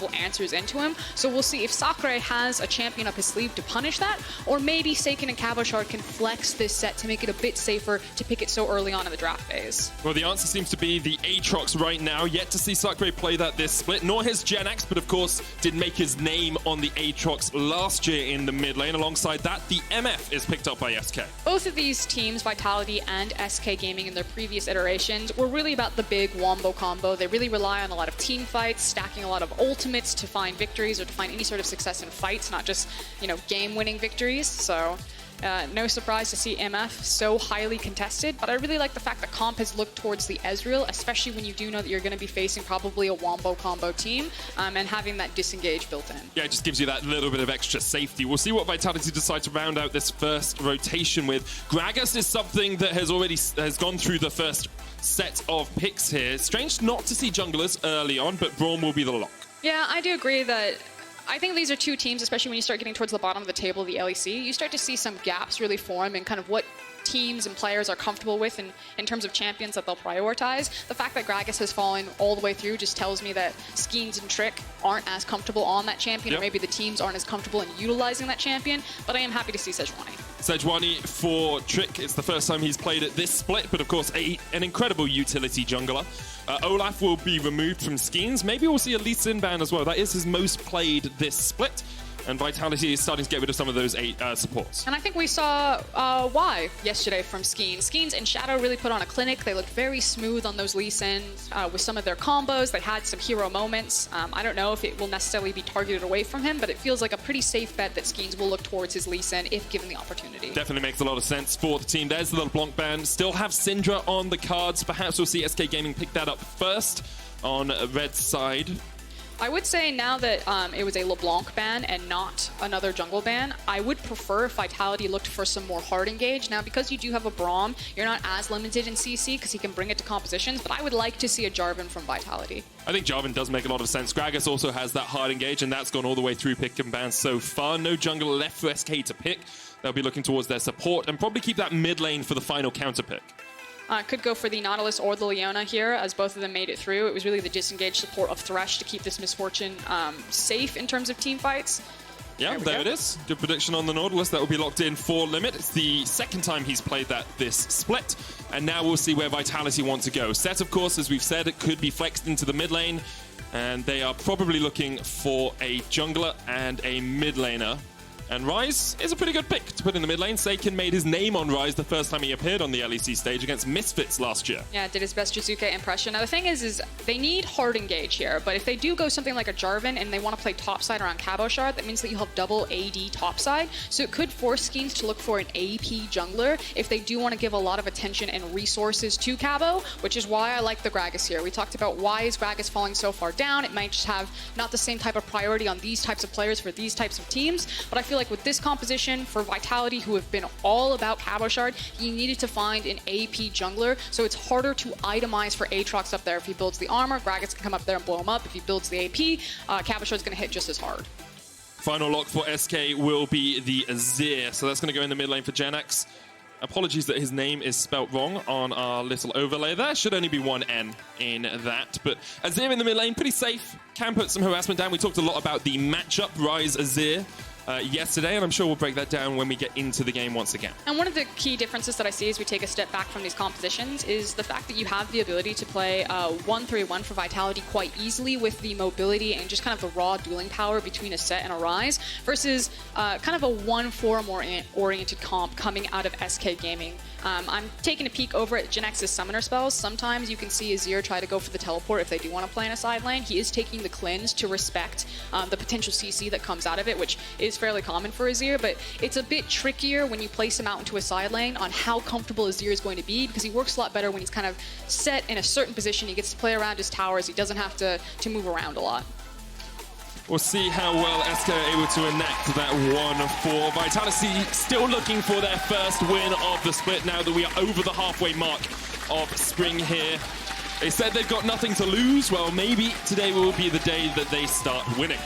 answers into him. So we'll see if Sacre has a champion up his sleeve to punish that, or maybe Saken and Cabochard can flex this set to make it a bit safer to pick it so early on in the draft phase. Well, the answer seems to be the Aatrox right now. Yet to see Sacre play that this split, nor his Jenax, but of course did make his name on the Aatrox last year in the mid lane. Alongside that, the MF is picked up by SK. Both of these teams, Vitality and SK Gaming in their previous iterations, were really about the big wombo combo. They really rely on a lot of team fights, stacking a lot of ultimates to find victories or to find any sort of success in fights, not just, you know, game-winning victories. So no surprise to see MF so highly contested, but I really like the fact that comp has looked towards the Ezreal, especially when you do know that you're going to be facing probably a wombo combo team, and having that disengage built in. Yeah, it just gives you that little bit of extra safety. We'll see what Vitality decide to round out this first rotation with. Gragas is something that has gone through the first set of picks here. Strange not to see junglers early on, but Braum will be the lock. Yeah, I do agree that I think these are two teams, especially when you start getting towards the bottom of the table of the LEC, you start to see some gaps really form in kind of what teams and players are comfortable with in terms of champions that they'll prioritize. The fact that Gragas has fallen all the way through just tells me that Skeanz and Trick aren't as comfortable on that champion, or maybe the teams aren't as comfortable in utilizing that champion, but I am happy to see Sejuani. Sejuani for Trick, it's the first time he's played at this split, but of course an incredible utility jungler. Olaf will be removed from Skeanz. Maybe we'll see a Lee Sin ban as well. That is his most played this split. And Vitality is starting to get rid of some of those supports. And I think we saw why yesterday from Skeanz. Skeanz and Shadow really put on a clinic. They looked very smooth on those Lee Sins with some of their combos. They had some hero moments. I don't know if it will necessarily be targeted away from him, but it feels like a pretty safe bet that Skeanz will look towards his Lee Sin if given the opportunity. Definitely makes a lot of sense for the team. There's the little Blanc ban. Still have Syndra on the cards. Perhaps we'll see SK Gaming pick that up first on Red's side. I would say now that it was a LeBlanc ban and not another jungle ban, I would prefer if Vitality looked for some more hard engage. Now, because you do have a Braum, you're not as limited in CC because he can bring it to compositions, but I would like to see a Jarvan from Vitality. I think Jarvan does make a lot of sense. Gragas also has that hard engage, and that's gone all the way through pick and ban so far. No jungle left for SK to pick. They'll be looking towards their support and probably keep that mid lane for the final counter pick. Could go for the Nautilus or the Leona here, as both of them made it through. It was really the disengaged support of Thresh to keep this Misfortune safe in terms of team fights. Yeah, there it is. Good prediction on the Nautilus. That will be locked in for limit. It's the second time he's played that this split. And now we'll see where Vitality want to go. Sett, of course, as we've said, it could be flexed into the mid lane. And they are probably looking for a jungler and a mid laner. And Ryze is a pretty good pick to put in the mid lane. Saken made his name on Ryze the first time he appeared on the LEC stage against Misfits last year. Yeah, did his best Jizuke impression. Now the thing is they need hard engage here, but if they do go something like a Jarvan and they want to play topside around Cabochard, that means that you have double AD topside. So it could force Skeanz to look for an AP jungler if they do want to give a lot of attention and resources to Cabo, which is why I like the Gragas here. We talked about why is Gragas falling so far down. It might just have not the same type of priority on these types of players for these types of teams, but I feel like with this composition for Vitality, who have been all about Cabochard, he needed to find an AP jungler, so it's harder to itemize for Aatrox up there. If he builds the armor, Gragas can come up there and blow him up. If he builds the AP, Cabochard's going to hit just as hard. Final lock for SK will be the Azir, so that's going to go in the mid lane for Jenax. Apologies that his name is spelt wrong on our little overlay there. Should only be one N in that. But Azir in the mid lane, pretty safe. Can put some harassment down. We talked a lot about the matchup, Ryze Azir, yesterday, and I'm sure we'll break that down when we get into the game once again. And one of the key differences that I see as we take a step back from these compositions is the fact that you have the ability to play 1-3-1 for Vitality quite easily with the mobility and just kind of the raw dueling power between a Sett and a Ryze versus kind of a 1-4 more oriented comp coming out of SK Gaming. I'm taking a peek over at Jenax's summoner spells. Sometimes you can see Azir try to go for the teleport if they do want to play in a side lane. He is taking the cleanse to respect the potential CC that comes out of it, which is fairly common for Azir, but it's a bit trickier when you place him out into a side lane on how comfortable Azir is going to be, because he works a lot better when he's kind of set in a certain position. He gets to play around his towers. He doesn't have to move around a lot. We'll see how well SK are able to enact that 1-4. Vitality still looking for their first win of the split now that we are over the halfway mark of spring here. They said they've got nothing to lose. Well, maybe today will be the day that they start winning.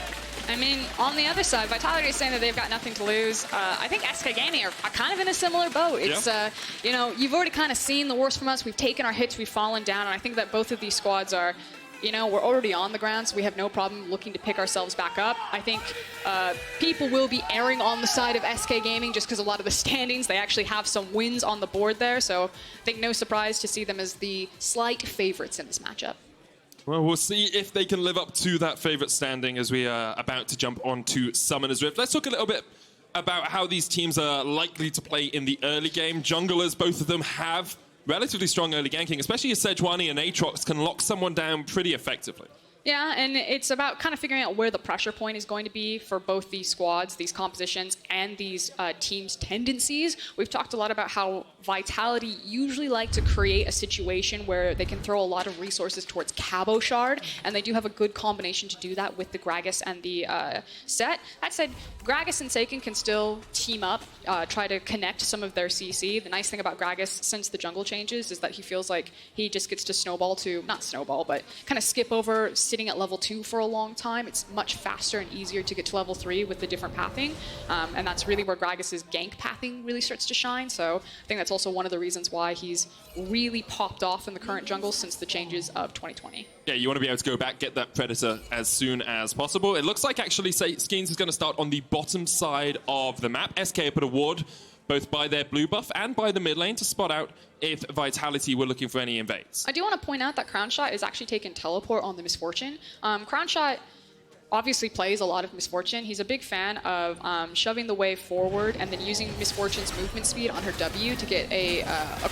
I mean, on the other side, Vitality is saying that they've got nothing to lose. I think SK Gaming are kind of in a similar boat. It's, you know, you've already kind of seen the worst from us. We've taken our hits, we've fallen down, and I think that both of these squads are you know, we're already on the ground, so we have no problem looking to pick ourselves back up. I think people will be erring on the side of SK Gaming just because a lot of the standings, they actually have some wins on the board there. So I think no surprise to see them as the slight favorites in this matchup. Well, we'll see if they can live up to that favorite standing as we are about to jump onto Summoner's Rift. Let's talk a little bit about how these teams are likely to play in the early game. Junglers, both of them have relatively strong early ganking, especially as Sejuani and Aatrox can lock someone down pretty effectively. Yeah, and it's about kind of figuring out where the pressure point is going to be for both these squads, these compositions, and these teams' tendencies. We've talked a lot about how Vitality usually like to create a situation where they can throw a lot of resources towards Cabochard, and they do have a good combination to do that with the Gragas and the Sett. That said, Gragas and Saken can still team up, try to connect some of their CC. The nice thing about Gragas, since the jungle changes, is that he feels like he just gets to snowball to, not snowball, but kind of skip over sitting at level 2 for a long time. It's much faster and easier to get to level 3 with the different pathing, and that's really where Gragas' gank pathing really starts to shine. So I think that's also one of the reasons why he's really popped off in the current jungle since the changes of 2020. Yeah, you want to be able to go back, get that Predator as soon as possible. It looks like actually Skeanz is going to start on the bottom side of the map. SK put a ward both by their blue buff and by the mid lane to spot out if Vitality were looking for any invades. I do want to point out that Crownshot is actually taking teleport on the Misfortune. Crownshot obviously plays a lot of Misfortune. He's a big fan of shoving the wave forward and then using Misfortune's movement speed on her W to get a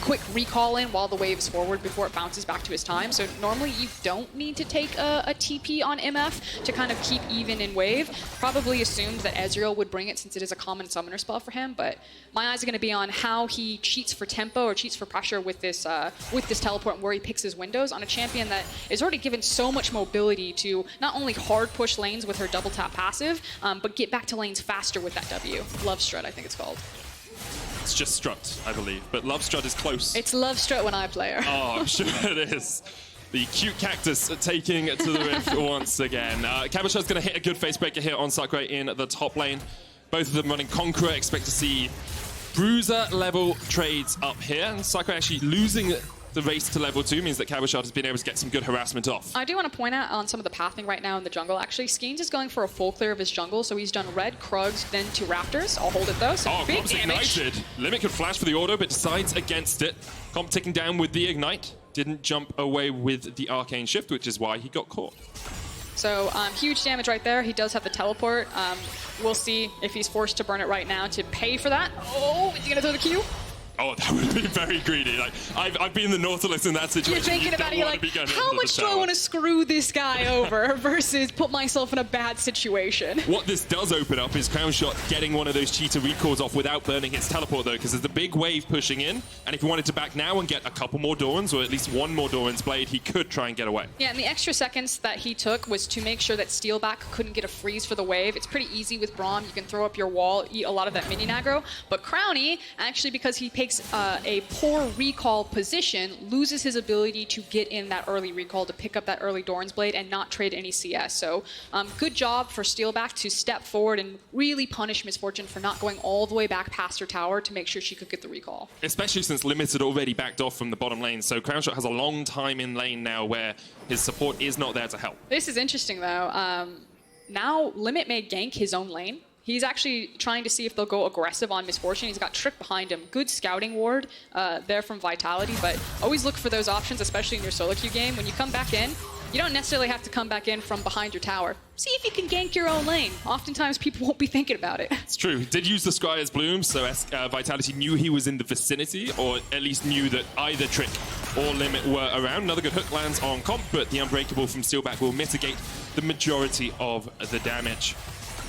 quick recall in while the wave is forward before it bounces back to his time. So normally you don't need to take a TP on MF to kind of keep even in wave. Probably assumed that Ezreal would bring it since it is a common summoner spell for him, but my eyes are going to be on how he cheats for tempo or cheats for pressure with this teleport and where he picks his windows on a champion that is already given so much mobility to not only hard push lanes with her double tap passive, but get back to lanes faster with that W. Love Strut, I think it's called. It's just Strut, I believe, but Love Strut is close. It's Love Strut when I play her. Oh, I'm sure it is. The cute cactus taking it to the rift once again. Cabochard's going to hit a good face breaker here on Sacre in the top lane. Both of them running Conqueror. Expect to see Bruiser level trades up here. And Sacre actually losing the race to level 2 means that Cabochard has been able to get some good harassment off. I do want to point out on some of the pathing right now in the jungle. Actually, Skeanz is going for a full clear of his jungle, so he's done red, Krugs, then 2 Raptors. I'll hold it though, so big damage. Ignited. Limit could flash for the auto, but decides against it. Comp ticking down with the Ignite. Didn't jump away with the Arcane Shift, which is why he got caught. So huge damage right there. He does have the teleport. We'll see if he's forced to burn it right now to pay for that. Oh, is he going to throw the Q? Oh, that would be very greedy. Like, I've been the Nautilus in that situation. You're thinking about it, you're like, how much do I want to screw this guy over versus put myself in a bad situation? What this does open up is Crownshot getting one of those cheater recalls off without burning his teleport, though, because there's a big wave pushing in, and if he wanted to back now and get a couple more Dorans, or at least one more Doran's Blade, he could try and get away. Yeah, and the extra seconds that he took was to make sure that Steelback couldn't get a freeze for the wave. It's pretty easy with Braum. You can throw up your wall, eat a lot of that minion aggro, but Crowny, actually, because he takes a poor recall position, loses his ability to get in that early recall to pick up that early Doran's Blade and not trade any CS. So good job for Steelback to step forward and really punish Misfortune for not going all the way back past her tower to make sure she could get the recall. Especially since Limit had already backed off from the bottom lane, so Crownshot has a long time in lane now where his support is not there to help. This is interesting though. Now Limit may gank his own lane. He's actually trying to see if they'll go aggressive on Misfortune. He's got Trick behind him. Good scouting ward there from Vitality, but always look for those options, especially in your solo queue game. When you come back in, you don't necessarily have to come back in from behind your tower. See if you can gank your own lane. Oftentimes, people won't be thinking about it. It's true. He did use the Scryer's Bloom, so Vitality knew he was in the vicinity, or at least knew that either Trick or Limit were around. Another good hook lands on Comp, but the Unbreakable from Steelback will mitigate the majority of the damage.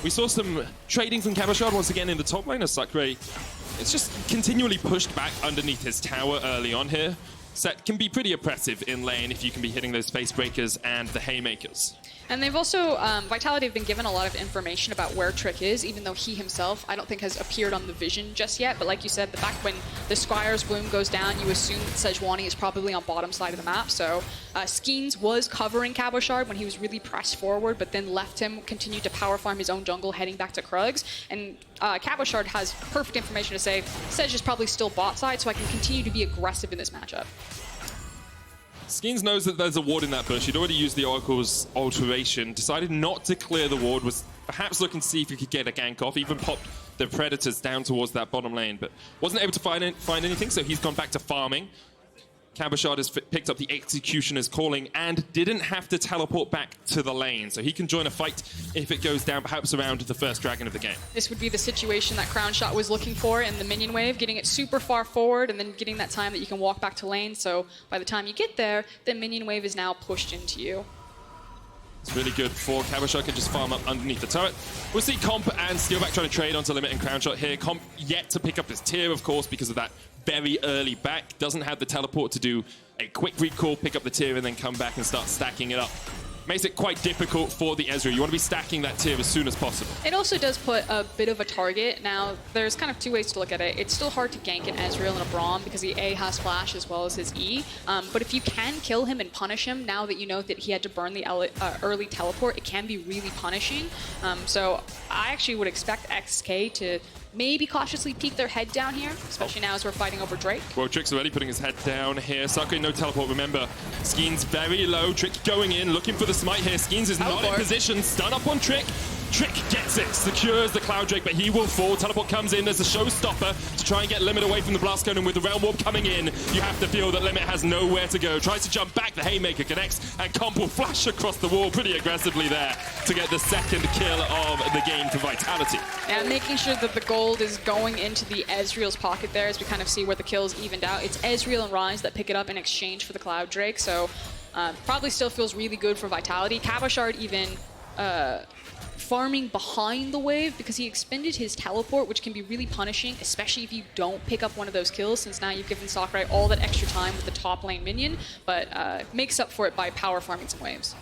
We saw some trading from Cabochard once again in the top lane as Sacre. It's just continually pushed back underneath his tower early on here. Sett can be pretty oppressive in lane if you can be hitting those face breakers and the haymakers. And they've also, Vitality have been given a lot of information about where Trick is, even though he himself, I don't think, has appeared on the vision just yet. But like you said, the fact when the Squire's Bloom goes down, you assume that Sejuani is probably on bottom side of the map. So Skeanz was covering Cabochard when he was really pressed forward, but then left him, continued to power farm his own jungle, heading back to Krugs. And Cabochard has perfect information to say, Sej is probably still bot side, so I can continue to be aggressive in this matchup. Skeanz knows that there's a ward in that bush. He'd already used the Oracle's alteration, decided not to clear the ward, was perhaps looking to see if he could get a gank off, even popped the Predators down towards that bottom lane, but wasn't able to find anything, so he's gone back to farming. Cabochard has picked up the Executioner's calling and didn't have to teleport back to the lane, so he can join a fight if it goes down, perhaps around the first dragon of the game. This would be the situation that Crownshot was looking for in the minion wave, getting it super far forward and then getting that time that you can walk back to lane, so by the time you get there, the minion wave is now pushed into you. It's really good for Cabochard, can just farm up underneath the turret. We'll see Comp and Steelback trying to trade onto Limit and Crownshot here. Comp yet to pick up his tier, of course, because of that very early back. Doesn't have the teleport to do a quick recall, pick up the tier, and then come back and start stacking it up. Makes it quite difficult for the Ezreal. You want to be stacking that tier as soon as possible. It also does put a bit of a target. Now, there's kind of two ways to look at it. It's still hard to gank an Ezreal and a Braum because he A has flash as well as his E. But if you can kill him and punish him, now that you know that he had to burn the early teleport, it can be really punishing. So I actually would expect XK to maybe cautiously peek their head down here, especially now as we're fighting over Drake. Well, Trick's already putting his head down here. Sacre, no teleport, remember. Skeanz very low. Trick going in, looking for the smite here. Skeanz is not in position. Stun up on Trick. Trick gets it, secures the Cloud Drake, but he will fall. Teleport comes in, there's a showstopper to try and get Limit away from the Blast Cone, and with the Realm Warp coming in, you have to feel that Limit has nowhere to go. Tries to jump back, the Haymaker connects, and Comp will flash across the wall pretty aggressively there to get the second kill of the game for Vitality. And making sure that the gold is going into the Ezreal's pocket there as we kind of see where the kills evened out. It's Ezreal and Ryze that pick it up in exchange for the Cloud Drake, so probably still feels really good for Vitality. Cabochard even farming behind the wave because he expended his teleport, which can be really punishing, especially if you don't pick up one of those kills, since now you've given Sacre all that extra time with the top lane minion, but makes up for it by power farming some waves.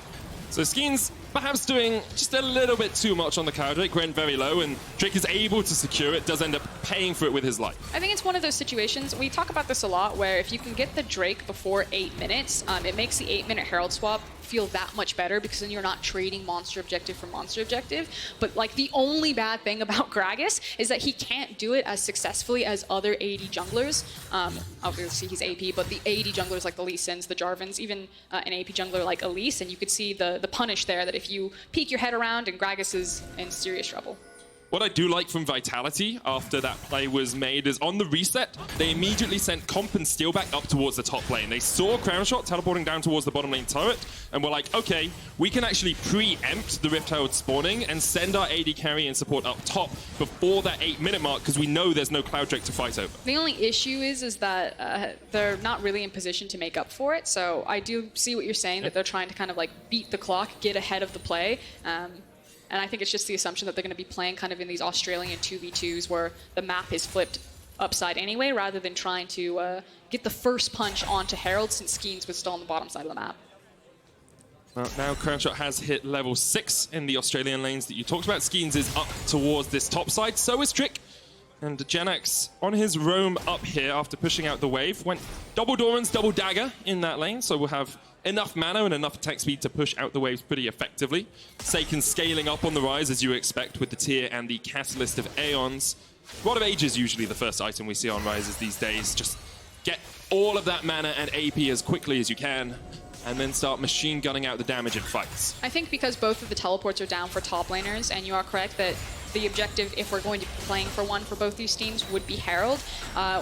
So Skeanz perhaps doing just a little bit too much on the Cloud Drake, went very low, and Drake is able to secure it, does end up paying for it with his life. I think it's one of those situations, we talk about this a lot, where if you can get the Drake before 8 minutes, it makes the 8-minute Herald swap feel that much better because then you're not trading monster objective for monster objective. But like the only bad thing about Gragas is that he can't do it as successfully as other AD junglers. Obviously he's AP, but the AD junglers like the Lee Sins, the Jarvans, even an AP jungler like Elise, and you could see the punish there that if you peek your head around and Gragas is in serious trouble. What I do like from Vitality after that play was made is on the reset, they immediately sent Comp and Steelback up towards the top lane. They saw Crownshot teleporting down towards the bottom lane turret and were like, okay, we can actually preempt the Rift Herald spawning and send our AD carry and support up top before that 8-minute mark because we know there's no Cloud Drake to fight over. The only issue is that they're not really in position to make up for it. So I do see what you're saying, that they're trying to kind of like beat the clock, get ahead of the play. And I think it's just the assumption that they're going to be playing kind of in these Australian 2v2s where the map is flipped upside anyway, rather than trying to get the first punch onto Herald, since Skeanz was still on the bottom side of the map. Well, now Crownshot has hit level 6 in the Australian lanes that you talked about. Skeanz is up towards this top side, so is Trick. And Jenax on his roam up here after pushing out the wave went double Doran's, double dagger in that lane, so we'll have enough mana and enough attack speed to push out the waves pretty effectively. Saken scaling up on the Ryze as you expect with the tier and the Catalyst of Aeons. Rod of Ages usually the first item we see on Ryzes these days. Just get all of that mana and AP as quickly as you can, and then start machine gunning out the damage in fights. I think because both of the teleports are down for top laners, and you are correct that the objective, if we're going to be playing for one for both these teams, would be Herald.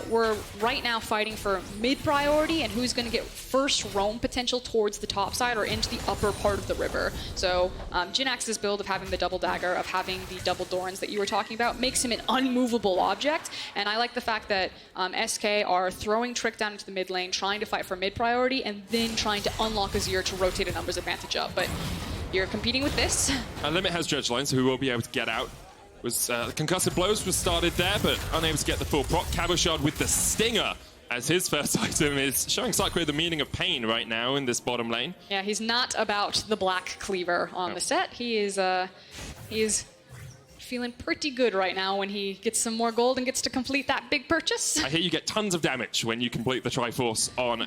We're right now fighting for mid priority and who's going to get first roam potential towards the top side or into the upper part of the river. So Jenax's build of having the double dagger, of having the double Dorans that you were talking about, makes him an unmovable object. And I like the fact that SK are throwing Trick down into the mid lane, trying to fight for mid priority, and then trying to unlock Azir to rotate a numbers advantage up. But you're competing with this. Limit has Dredge Line, so he will be able to get out. Concussive Blows was started there, but unable to get the full proc. Cabochard with the Stinger as his first item is showing Sacre the meaning of pain right now in this bottom lane. Yeah, he's not about the black cleaver on the set. He is feeling pretty good right now when he gets some more gold and gets to complete that big purchase. I hear you get tons of damage when you complete the Triforce on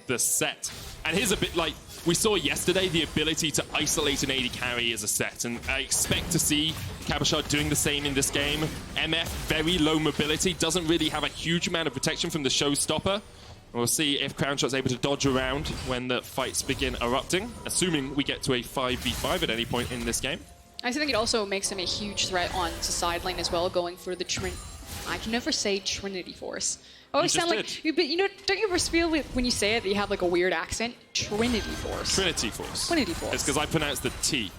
the set. And here's a bit like we saw yesterday, the ability to isolate an AD carry as a set, and I expect to see Cabochard doing the same in this game. MF, very low mobility, doesn't really have a huge amount of protection from the showstopper, We'll see if Crownshot's able to dodge around when the fights begin erupting, assuming we get to a 5v5 at any point in this game. I think it also makes him a huge threat on to side lane as well, going for the I can never say Trinity Force. I always sound like, but you know, don't you ever feel when you say it that you have like a weird accent? Trinity Force. Trinity Force. Trinity Force. It's because I pronounced the T.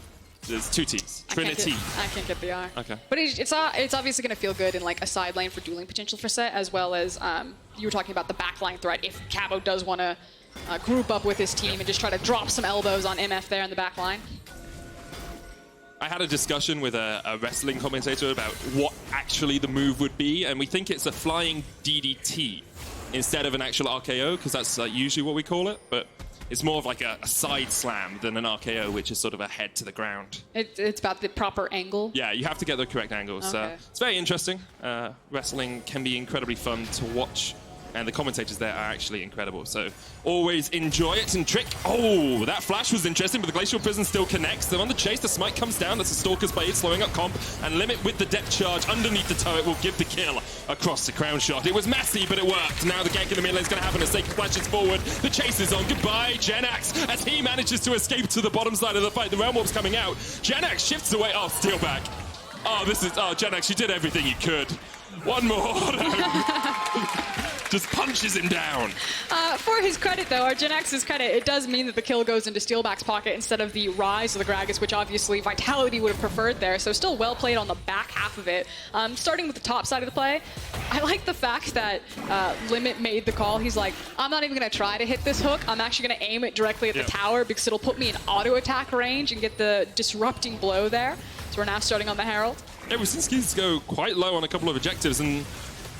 There's 2 T's. Trinity. I can't get the R. Okay. But it's obviously going to feel good in like a side lane for dueling potential for Sett, as well as you were talking about the backline threat. If Cabo does want to group up with his team and just try to drop some elbows on MF there in the backline. I had a discussion with a wrestling commentator about what actually the move would be, and we think it's a flying DDT instead of an actual RKO, because that's usually what we call it, but it's more of like a side slam than an RKO, which is sort of a head to the ground. It's about the proper angle? Yeah, you have to get the correct angles. Okay. It's very interesting. Wrestling can be incredibly fun to watch, and the commentators there are actually incredible. So always enjoy it. And Trick, oh, that flash was interesting, but the Glacial Prison still connects. They're on the chase, the smite comes down. That's a Stalker's Blade slowing up comp, and Limit with the depth charge underneath the turret will give the kill across the Crownshot. It was messy, but it worked. Now the gank in the mid lane is going to happen as Sacre flashes forward. The chase is on. Goodbye, Jenax, as he manages to escape to the bottom side of the fight. The Realm Orb's coming out. Jenax shifts away. Oh, Steelback. Oh, Jenax, you did everything you could. One more. Just punches him down. For his credit, though, or Jenax's credit, it does mean that the kill goes into Steelback's pocket instead of the Ryze or the Gragas, which obviously Vitality would have preferred there. So still well played on the back half of it. Starting with the top side of the play, I like the fact that Limit made the call. He's like, I'm not even going to try to hit this hook. I'm actually going to aim it directly at the tower because it'll put me in auto attack range and get the disrupting blow there. So we're now starting on the Herald. Yeah, we've seen Skeanz go quite low on a couple of objectives, and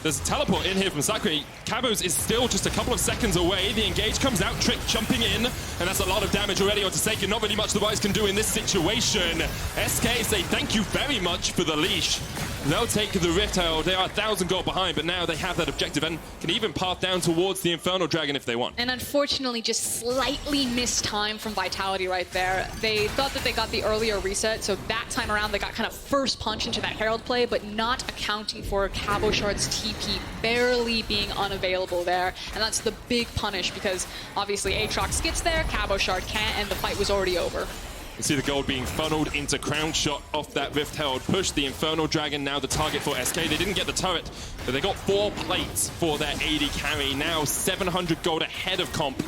there's a teleport in here from Sacre. Cabos is still just a couple of seconds away. The engage comes out, Trick jumping in, and that's a lot of damage already onto Saken. Not really much the Ryze can do in this situation. SK say thank you very much for the leash. They'll take the Rift Herald. They are 1,000 gold behind, but now they have that objective and can even path down towards the Infernal Dragon if they want. And unfortunately, just slightly missed time from Vitality right there. They thought that they got the earlier reset, so that time around they got kind of first punch into that Herald play, but not accounting for Cabochard's TP barely being unavailable there. And that's the big punish because obviously Aatrox gets there, Cabochard can't, and the fight was already over. You see the gold being funneled into Crownshot off that Rift Herald push. The Infernal Dragon now the target for SK. They didn't get the turret, but they got 4 plates for their AD carry. Now 700 gold ahead of comp.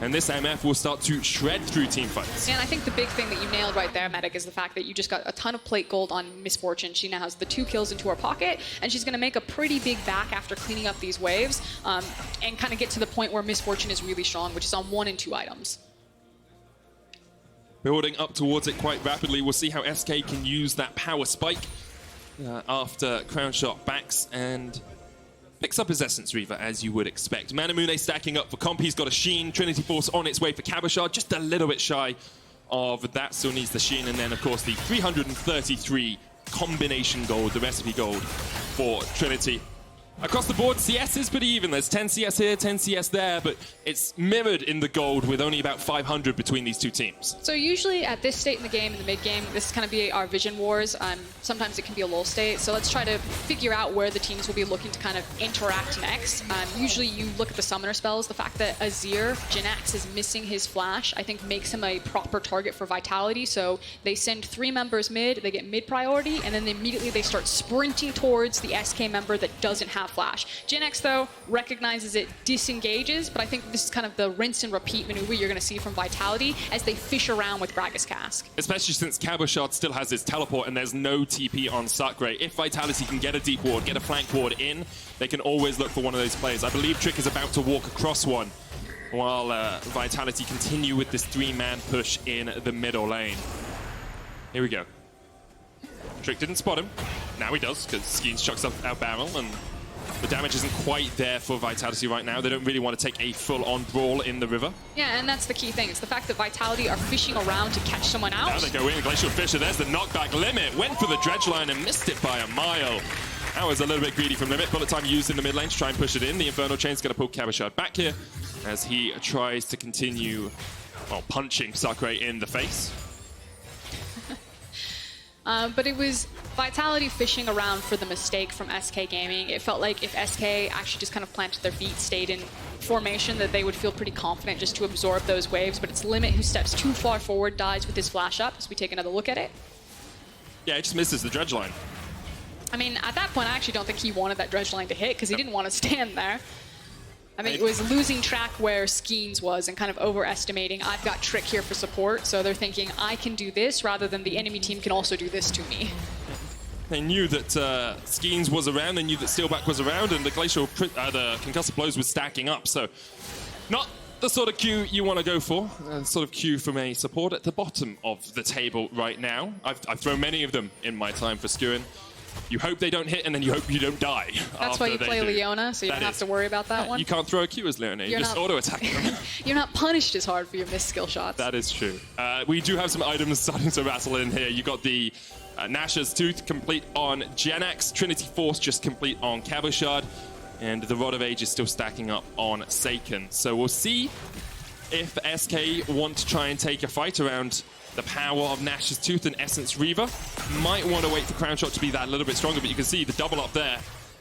And this MF will start to shred through team fights. And I think the big thing that you nailed right there, Medic, is the fact that you just got a ton of plate gold on Misfortune. She now has the 2 kills into her pocket, and she's going to make a pretty big back after cleaning up these waves and kind of get to the point where Misfortune is really strong, which is on 1 and 2 items. Building up towards it quite rapidly. We'll see how SK can use that power spike after Crownshot backs and picks up his Essence Reaver, as you would expect. Manamune stacking up for comp. He's got a Sheen. Trinity Force on its way for Cabochard. Just a little bit shy of that. Still needs the Sheen. And then, of course, the 333 combination gold, the recipe gold for Trinity. Across the board, CS is pretty even. There's 10 CS here, 10 CS there, but it's mirrored in the gold with only about 500 between these two teams. So usually at this state in the game, in the mid-game, this is kind of be our vision wars. Sometimes it can be a lull state. So let's try to figure out where the teams will be looking to kind of interact next. Usually you look at the summoner spells. The fact that Azir, Jenax, is missing his flash, I think makes him a proper target for Vitality. So they send 3 members mid, they get mid priority, and then immediately they start sprinting towards the SK member that doesn't have flash. Jenax, though, recognizes it, disengages, but I think this is kind of the rinse and repeat maneuver you're going to see from Vitality as they fish around with Gragas Cask. Especially since Cabochard still has his teleport and there's no TP on Sacre. If Vitality can get a deep ward, get a flank ward in, they can always look for one of those plays. I believe Trick is about to walk across one while Vitality continue with this 3-man push in the middle lane. Here we go. Trick didn't spot him. Now he does, because Skeanz chucks up our barrel, and the damage isn't quite there for Vitality right now. They don't really want to take a full-on brawl in the river. Yeah, and that's the key thing. It's the fact that Vitality are fishing around to catch someone out. Now they go in, Glacial Fisher, there's the knockback. Limit went for the dredge line and missed it by a mile. That was a little bit greedy from Limit. Bullet time used in the mid lane to try and push it in. The Infernal Chain's going to pull Cabochard back here as he tries to continue, well, punching Sacre in the face. But it was Vitality fishing around for the mistake from SK Gaming. It felt like if SK actually just kind of planted their feet, stayed in formation, that they would feel pretty confident just to absorb those waves. But it's Limit who steps too far forward, dies with his flash up as we take another look at it. Yeah, he just misses the dredge line. I mean, at that point, I actually don't think he wanted that dredge line to hit because he didn't want to stand there. I mean, it was losing track where Skeanz was and kind of overestimating, I've got Trick here for support, so they're thinking, I can do this rather than the enemy team can also do this to me. They knew that Skeanz was around, they knew that Steelback was around, and the the concussive blows was stacking up, so not the sort of queue you want to go for, sort of queue from a support at the bottom of the table right now. I've thrown many of them in my time for Froskurinn. You hope they don't hit, and then you hope you don't die. That's why you play Leona, so you don't have to worry about that one. You can't throw a Q as Leona, you just auto-attack them. You're not punished as hard for your missed skill shots. That is true. We do have some items starting to rattle in here. You got the Nash's Tooth complete on Jenax, Trinity Force just complete on Cabochard, and the Rod of Age is still stacking up on Saken. So we'll see if SK want to try and take a fight around the power of Nash's Tooth and Essence Reaver. Might want to wait for Crownshot to be that little bit stronger, but you can see the double up there.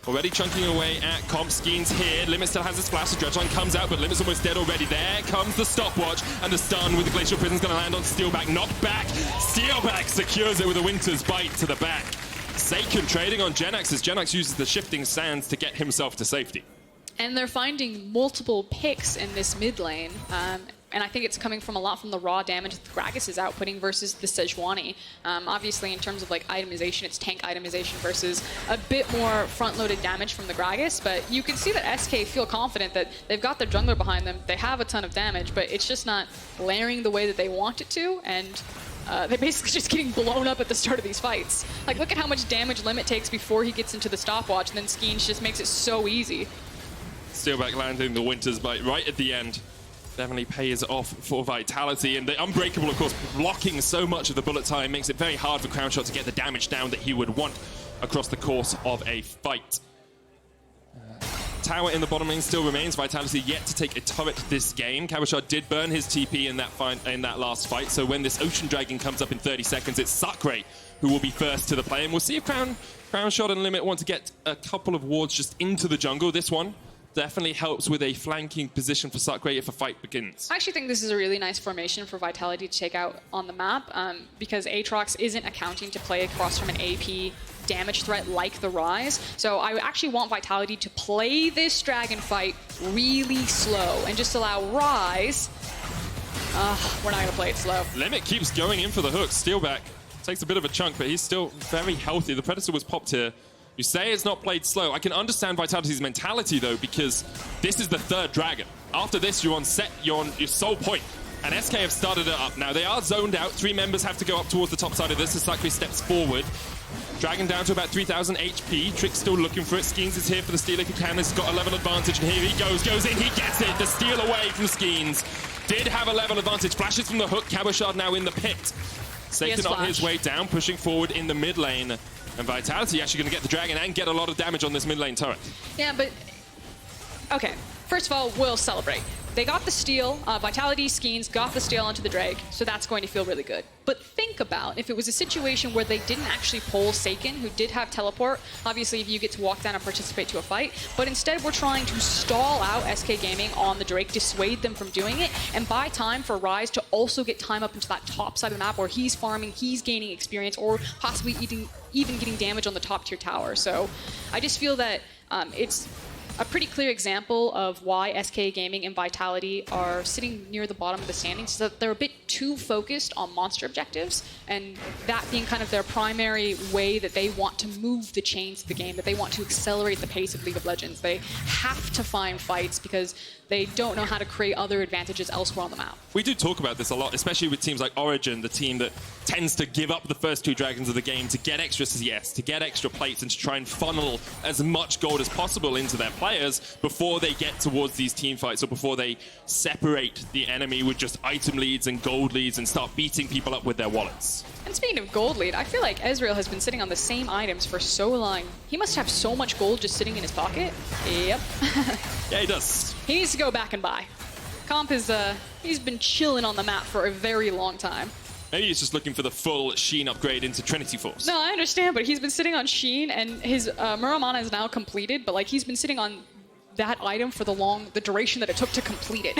Already chunking away at comp. Skeanz here. Limit still has his flash. The dredge line comes out, but Limit's almost dead already. There comes the stopwatch, and the stun with the Glacial Prison's going to land on Steelback. Knocked back. Steelback secures it with a Winter's Bite to the back. Saken trading on Jenax as Jenax uses the shifting sands to get himself to safety. And they're finding multiple picks in this mid lane. And I think it's coming from a lot from the raw damage that Gragas is outputting versus the Sejuani. Obviously, in terms of like itemization, it's tank itemization versus a bit more front-loaded damage from the Gragas. But you can see that SK feel confident that they've got their jungler behind them. They have a ton of damage, but it's just not layering the way that they want it to. And they're basically just getting blown up at the start of these fights. Like, look at how much damage Limit takes before he gets into the stopwatch, and then Skeanz just makes it so easy. Steelback landing the Winter's Bite right at the end. Definitely pays off for Vitality, and the Unbreakable, of course, blocking so much of the bullet time makes it very hard for Crownshot to get the damage down that he would want across the course of a fight. Tower in the bottom lane still remains. Vitality yet to take a turret this game. Cabochard did burn his TP in that last fight, so when this Ocean Dragon comes up in 30 seconds, it's Sacre who will be first to the play, and we'll see if Crownshot and Limit want to get a couple of wards just into the jungle. This one definitely helps with a flanking position for Sacre if a fight begins. I actually think this is a really nice formation for Vitality to take out on the map because Aatrox isn't accounting to play across from an AP damage threat like the Ryze. So I actually want Vitality to play this dragon fight really slow and just allow Ryze... we're not going to play it slow. Limit keeps going in for the hook. Steelback takes a bit of a chunk, but he's still very healthy. The Predator was popped here. You say it's not played slow. I can understand Vitality's mentality, though, because this is the third dragon. After this, you're on Sett, you're on your sole point. And SK have started it up. Now, they are zoned out. 3 members have to go up towards the top side of this as Sacre steps forward. Dragon down to about 3,000 HP. Trick's still looking for it. Skeanz is here for the steal if he can. He's got a level advantage, and here he goes in, he gets it. The steal away from Skeanz. Did have a level advantage. Flashes from the hook. Cabochard now in the pit. Saken on his way down, pushing forward in the mid lane. And Vitality actually going to get the dragon and get a lot of damage on this mid lane turret. Yeah, but... Okay, first of all, we'll celebrate. They got the steal. Vitality, Skeanz got the steal onto the Drake, so that's going to feel really good. But think about if it was a situation where they didn't actually pull Saken, who did have teleport. Obviously, if you get to walk down and participate to a fight. But instead, we're trying to stall out SK Gaming on the Drake, dissuade them from doing it, and buy time for Ryze to also get time up into that top side of the map where he's farming, he's gaining experience, or possibly even getting damage on the top tier tower. So I just feel that it's a pretty clear example of why SK Gaming and Vitality are sitting near the bottom of the standings, so that they're a bit too focused on monster objectives, and that being kind of their primary way that they want to move the chains of the game, that they want to accelerate the pace of League of Legends. They have to find fights because they don't know how to create other advantages elsewhere on the map. We do talk about this a lot, especially with teams like Origin, the team that tends to give up the first 2 dragons of the game to get extra CS, to get extra plates, and to try and funnel as much gold as possible into their players before they get towards these team fights, or before they separate the enemy with just item leads and gold leads and start beating people up with their wallets. And speaking of gold lead, I feel like Ezreal has been sitting on the same items for so long. He must have so much gold just sitting in his pocket. Yep. Yeah, he does. He needs to go back and buy. Comp is, he's been chilling on the map for a very long time. Maybe he's just looking for the full Sheen upgrade into Trinity Force. No, I understand, but he's been sitting on Sheen, and his Muramana is now completed, but like he's been sitting on that item for the duration that it took to complete it.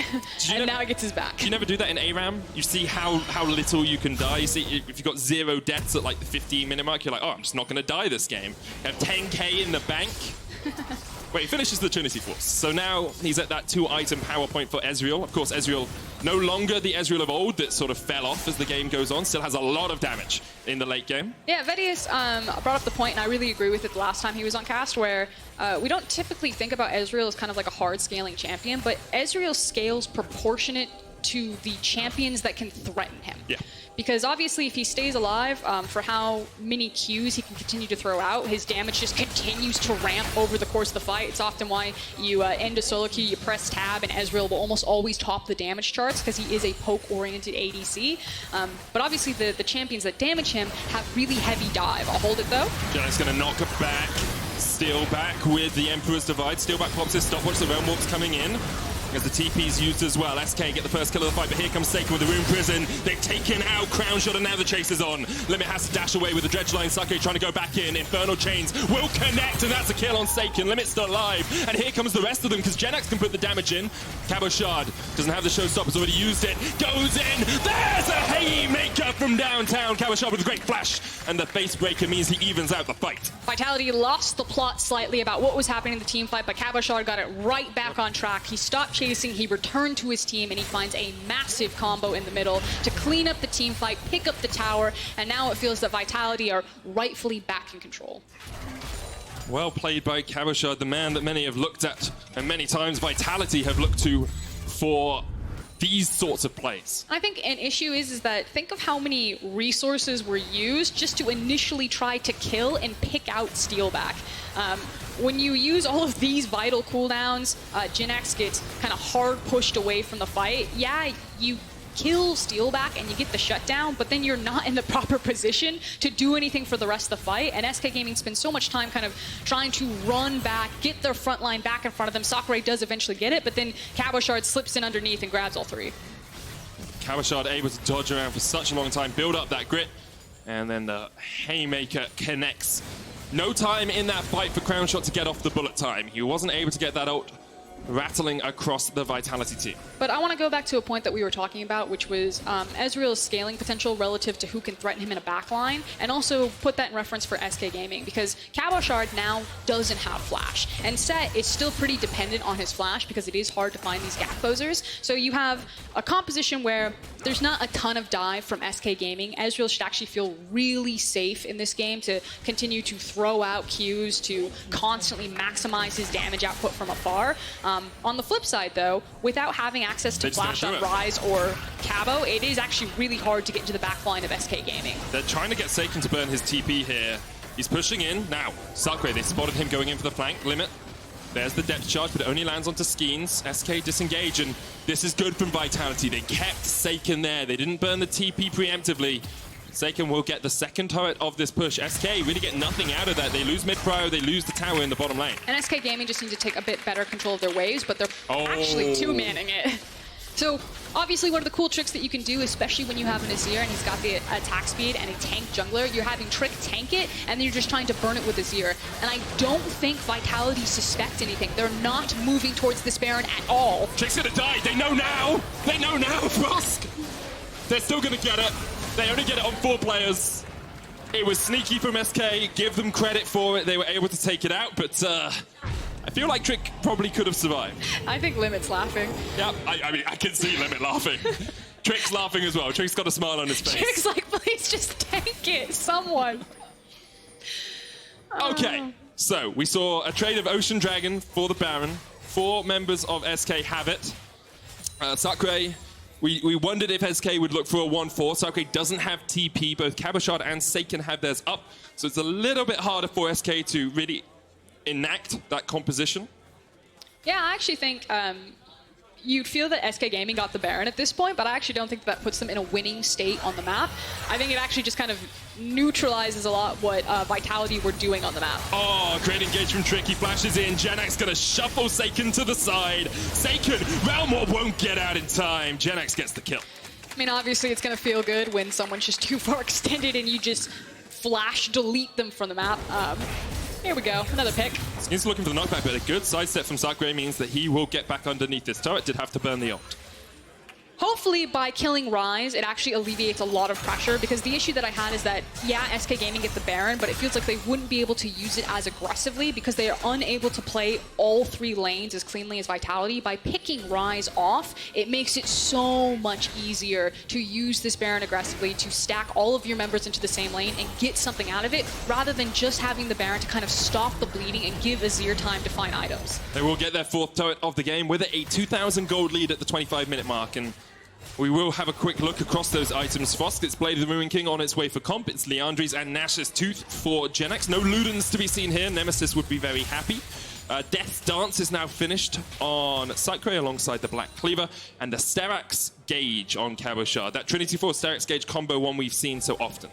And now he gets his back. Do you never do that in ARAM? You see how little you can die. You see, if you've got 0 deaths at like the 15-minute mark, you're like, oh, I'm just not going to die this game. You have 10k in the bank. Wait, he finishes the Trinity Force. So now he's at that 2-item power point for Ezreal. Of course, Ezreal, no longer the Ezreal of old that sort of fell off as the game goes on. Still has a lot of damage in the late game. Yeah, VODS brought up the point, and I really agree with it the last time he was on cast, where we don't typically think about Ezreal as kind of like a hard scaling champion, but Ezreal scales proportionate to the champions that can threaten him. Yeah. Because obviously if he stays alive, for how many Qs he can continue to throw out, his damage just continues to ramp over the course of the fight. It's often why you end a solo queue, you press tab, and Ezreal will almost always top the damage charts because he is a poke-oriented ADC. But obviously the champions that damage him have really heavy dive. I'll hold it though. Jenax gonna knock it back. Steelback with the Emperor's Divide. Steelback pops his stopwatch, the Realm Warp's coming in. As the TP's used as well. SK get the first kill of the fight, but here comes Saken with the Rune Prison. They've taken out Crownshot, and now the chase is on. Limit has to dash away with the Dredge Line. Sacre trying to go back in. Infernal Chains will connect, and that's a kill on Saken. Limit's still alive, and here comes the rest of them, because Jenax can put the damage in. Cabochard doesn't have the showstoppers, already used it. Goes in. There's a haymaker from downtown. Cabochard with a great flash, and the face breaker means he evens out the fight. Vitality lost the plot slightly about what was happening in the team fight, but Cabochard got it right back on track. He stopped chasing, he returned to his team, and he finds a massive combo in the middle to clean up the team fight, pick up the tower, and now it feels that Vitality are rightfully back in control. Well played by Cabochard, the man that many have looked at, and many times Vitality have looked to for these sorts of plays. I think an issue is that think of how many resources were used just to initially try to kill and pick out Steelback. When you use all of these vital cooldowns, Jenax gets kind of hard pushed away from the fight. Yeah, you kill Steelback and you get the shutdown, but then you're not in the proper position to do anything for the rest of the fight. And SK Gaming spends so much time kind of trying to run back, get their front line back in front of them. Sacre does eventually get it, but then Cabochard slips in underneath and grabs all three. Cabochard able to dodge around for such a long time, build up that grit, and then the haymaker connects. No time in that fight for Crownshot to get off the bullet time. He wasn't able to get that ult rattling across the Vitality team. But I want to go back to a point that we were talking about, which was Ezreal's scaling potential relative to who can threaten him in a backline, and also put that in reference for SK Gaming, because Cabochard now doesn't have flash, and Sett is still pretty dependent on his flash because it is hard to find these gap closers. So you have a composition where there's not a ton of dive from SK Gaming. Ezreal should actually feel really safe in this game to continue to throw out Qs, to constantly maximize his damage output from afar. On the flip side, though, without having access to flash on Ryze or Cabo, it is actually really hard to get into the back line of SK Gaming. They're trying to get Saken to burn his TP here. He's pushing in. Now, Sacre, they spotted him going in for the flank. Limit. There's the depth charge, but it only lands onto Skeanz. SK disengage, and this is good from Vitality. They kept Saken there. They didn't burn the TP preemptively. Saken will get the second turret of this push. SK really get nothing out of that. They lose mid-prio, they lose the tower in the bottom lane. And SK Gaming just need to take a bit better control of their waves, but they're actually two-manning it. So obviously one of the cool tricks that you can do, especially when you have an Azir and he's got the attack speed and a tank jungler, you're having Trick tank it, and then you're just trying to burn it with Azir. And I don't think Vitality suspect anything. They're not moving towards this Baron at all. Trick's gonna die. They know now. They know now, Frosk. They're still gonna get it. They only get it on 4 players. It was sneaky from SK. Give them credit for it. They were able to take it out, but I feel like Trick probably could have survived. I think Limit's laughing. Yeah, I mean, I can see Limit laughing. Trick's laughing as well. Trick's got a smile on his face. Trick's like, please just tank it, someone. Okay, so we saw a trade of Ocean Dragon for the Baron. 4 members of SK have it. Sacre, we wondered if SK would look for a 1-4. Sacre doesn't have TP. Both Cabochard and Saken have theirs up. So it's a little bit harder for SK to really enact that composition. Yeah, I actually think you'd feel that SK Gaming got the Baron at this point, but I actually don't think that puts them in a winning state on the map. I think it actually just kind of neutralizes a lot what Vitality were doing on the map. Oh, great engage from Trick. He flashes in. Jenax gonna shuffle Saken to the side. Saken, Realm Orb won't get out in time. Jenax gets the kill. I mean, obviously it's going to feel good when someone's just too far extended and you just flash delete them from the map. Here we go, another pick. Skeanz looking for the knockback, but a good sidestep from Sacre means that he will get back underneath this turret. Did have to burn the ult. Hopefully by killing Ryze, it actually alleviates a lot of pressure, because the issue that I had is that, yeah, SK Gaming get the Baron, but it feels like they wouldn't be able to use it as aggressively because they are unable to play all 3 lanes as cleanly as Vitality. By picking Ryze off, it makes it so much easier to use this Baron aggressively, to stack all of your members into the same lane and get something out of it, rather than just having the Baron to kind of stop the bleeding and give Azir time to find items. They will get their 4th turret of the game with a 2,000 gold lead at the 25-minute mark, and we will have a quick look across those items. Frosk, it's Blade of the Ruin King on its way for comp. It's Liandry's and Nash's Tooth for Jenax. No Ludens to be seen here. Nemesis would be very happy. Death's Dance is now finished on Sacre alongside the Black Cleaver, and the Sterak's Gauge on Cabochard. That Trinity 4 Sterak's Gauge combo, one we've seen so often.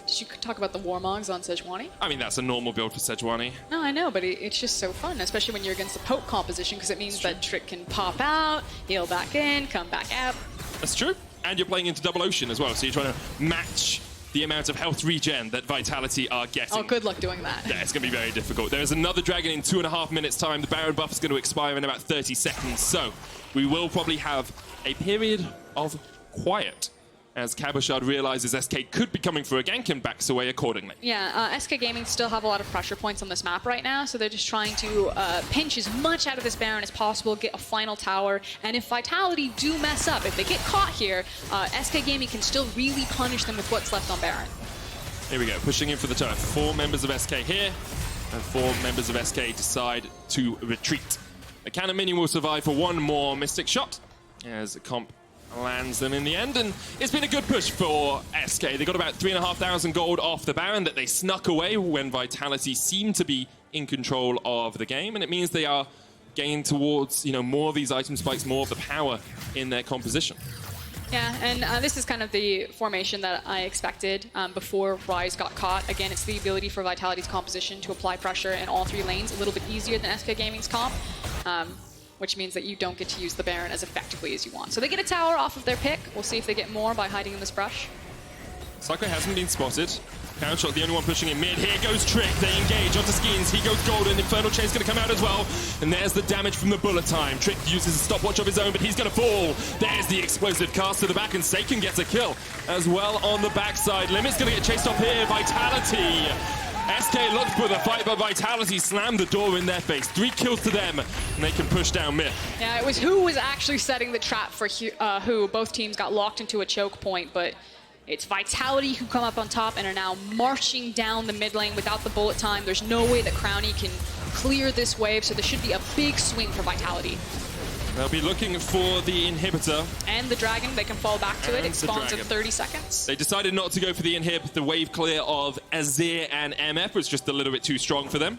Did you talk about the Warmogs on Sejuani? I mean, that's a normal build for Sejuani. No, I know, but it's just so fun, especially when you're against the poke composition, because it means that Trick can pop out, heal back in, come back out. That's true. And you're playing into Double Ocean as well, so you're trying to match the amount of health regen that Vitality are getting. Oh, good luck doing that. Yeah, it's going to be very difficult. There's another dragon in 2.5 minutes' time. The Baron buff is going to expire in about 30 seconds, so we will probably have a period of quiet as Cabochard realizes SK could be coming for a gank and backs away accordingly. Yeah, SK Gaming still have a lot of pressure points on this map right now, so they're just trying to pinch as much out of this Baron as possible, get a final tower, and if Vitality do mess up, if they get caught here, SK Gaming can still really punish them with what's left on Baron. Here we go, pushing in for the turret. 4 members of SK here, and 4 members of SK decide to retreat. The cannon minion will survive for one more Mystic shot, as comp lands them in the end, and it's been a good push for SK. They got about 3,500 gold off the Baron that they snuck away when Vitality seemed to be in control of the game, and it means they are getting towards, you know, more of these item spikes, more of the power in their composition. Yeah, and this is kind of the formation that I expected before Ryze got caught. Again, it's the ability for Vitality's composition to apply pressure in all 3 lanes, a little bit easier than SK Gaming's comp. Which means that you don't get to use the Baron as effectively as you want. So they get a tower off of their pick. We'll see if they get more by hiding in this brush. Sacre hasn't been spotted. Crownshot, the only one pushing in mid. Here goes Trick. They engage onto Skeanz. He goes golden. Infernal Chain's going to come out as well. And there's the damage from the bullet time. Trick uses a stopwatch of his own, but he's going to fall. There's the explosive cast to the back, and Saken gets a kill as well on the backside. Limit's going to get chased off here. Vitality. SK looked for the fight, but Vitality slammed the door in their face. 3 kills to them, and they can push down mid. Yeah, it was who was actually setting the trap for who. Both teams got locked into a choke point, but it's Vitality who come up on top and are now marching down the mid lane without the bullet time. There's no way that Crowny can clear this wave, so there should be a big swing for Vitality. They'll be looking for the inhibitor. And the dragon, they can fall back to it. It spawns in 30 seconds. They decided not to go for the inhib. The wave clear of Azir and MF was just a little bit too strong for them.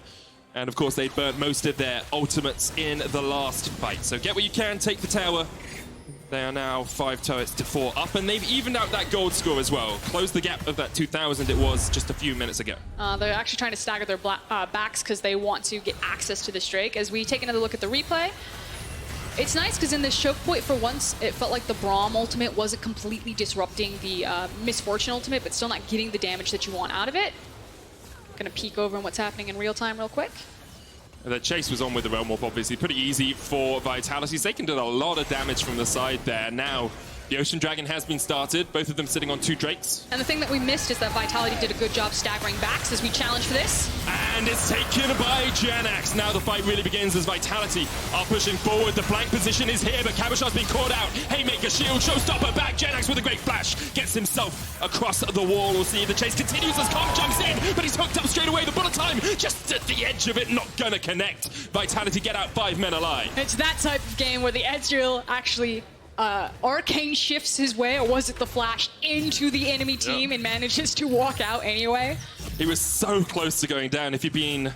And of course, they burnt most of their ultimates in the last fight. So get what you can, take the tower. They are now 5 turrets to 4 up, and they've evened out that gold score as well. Closed the gap of that 2,000 it was just a few minutes ago. They're actually trying to stagger their backs because they want to get access to this Drake. As we take another look at the replay, it's nice because in this choke point, for once, it felt like the Braum ultimate wasn't completely disrupting the Misfortune ultimate, but still not getting the damage that you want out of it. Gonna peek over on what's happening in real time real quick. The chase was on with the Realm Warp, obviously. Pretty easy for Vitality. Saken did a lot of damage from the side there. Now, the Ocean Dragon has been started, both of them sitting on 2 Drakes. And the thing that we missed is that Vitality did a good job staggering backs as we challenge for this. And it's taken by Jenax. Now the fight really begins as Vitality are pushing forward. The flank position is here, but Cabochard's been caught out. Haymaker, shield, showstopper, back. Jenax with a great flash. Gets himself across the wall. We'll see the chase continues as Comp jumps in, but he's hooked up straight away. The bullet time just at the edge of it, not gonna connect. Vitality get out 5 men alive. It's that type of game where the Ezreal actually Arcane shifts his way, or was it the flash, into the enemy team and manages to walk out anyway? He was so close to going down. If he'd been